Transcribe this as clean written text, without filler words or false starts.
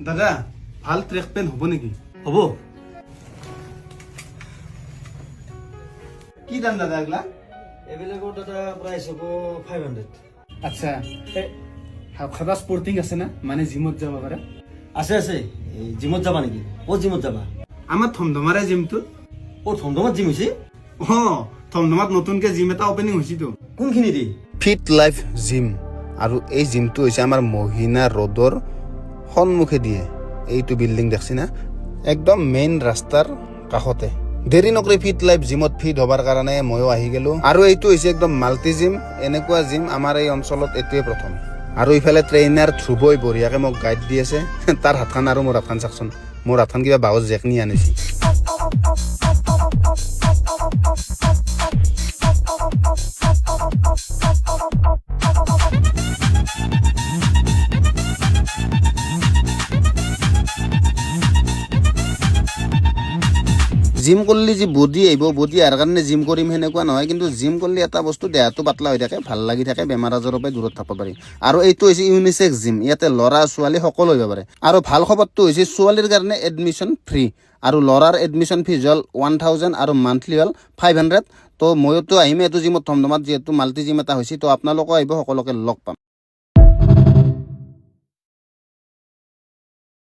দাদা ভাল track pant হ'ব নেকি? হ'ব। কি দাম দাদা এগুলা? এভেলেবল দাদা প্ৰাইচ হ'ব 500। আচ্ছা খাবা স্পৰ্টিং আছে না মানে জিমত যাব পাৰা? আছে আছে। এই জিমত যাবা নেকি? ক'ত জিমত যাবা? আমাৰ থমথমাৰে জিমটো। ক'ত ধমধমাত জিম হৈছে? থমথমাত নতুনকে জিম এটা অপেনিং হৈছেতো। কোনখিনি দি? ফিট লাইফ জিম আৰু এই জিমটো হৈছে আমাৰ মহিনা ৰোডৰ সন্মুখে দিয়ে এইটো বিল্ডিং দেখছি না একদম মেইন ৰাস্তাৰ কাষতে। দেৰি নকৰি ফিট লাইফ জিমত ফিট হবাৰ কাৰণে ময়ো আহি গেলো আৰু এইটো হৈছে একদম মাল্টি জিম। এনেকুৱা জিম আমাৰ এই অঞ্চলত এইটোৱে প্ৰথম। আৰু ইফালে ট্ৰেইনাৰ ধ্ৰুৱই বঢ়িয়াকে মোক গাইড দি আছে। তাৰ হাতখন আৰু মোৰ হাতখন চাকচোন, মোৰ হাতখন কিবা বাহত জেকনি আনিছে। জিম কৰিলে যি বডি আহিব, বডি অহাৰ কাৰণে জিম কৰিম সেনেকুৱা নহয়, কিন্তু জিম কৰিলে এটা বস্তু দেহাটো পাতলা হৈ থাকে, ভাল লাগি থাকে, বেমাৰ আজাৰৰ পৰা দূৰত থাকিব পাৰি। আৰু এইটো হৈছে ইউনিচেক্স জিম, ইয়াতে ল'ৰা ছোৱালী সকলো আহিব পাৰে। আৰু ভাল খবৰটো হৈছে ছোৱালীৰ কাৰণে এডমিশ্যন ফ্ৰী আৰু ল'ৰাৰ এডমিশ্যন ফিজ হ'ল 1000 আৰু মান্থলি হ'ল 500। তো ময়োতো আহিম এইটো জিমত থমথমাত, যিহেতু মাল্টি জিম এটা হৈছে। তো আপোনালোকো আহিব, সকলোকে লগ পাম।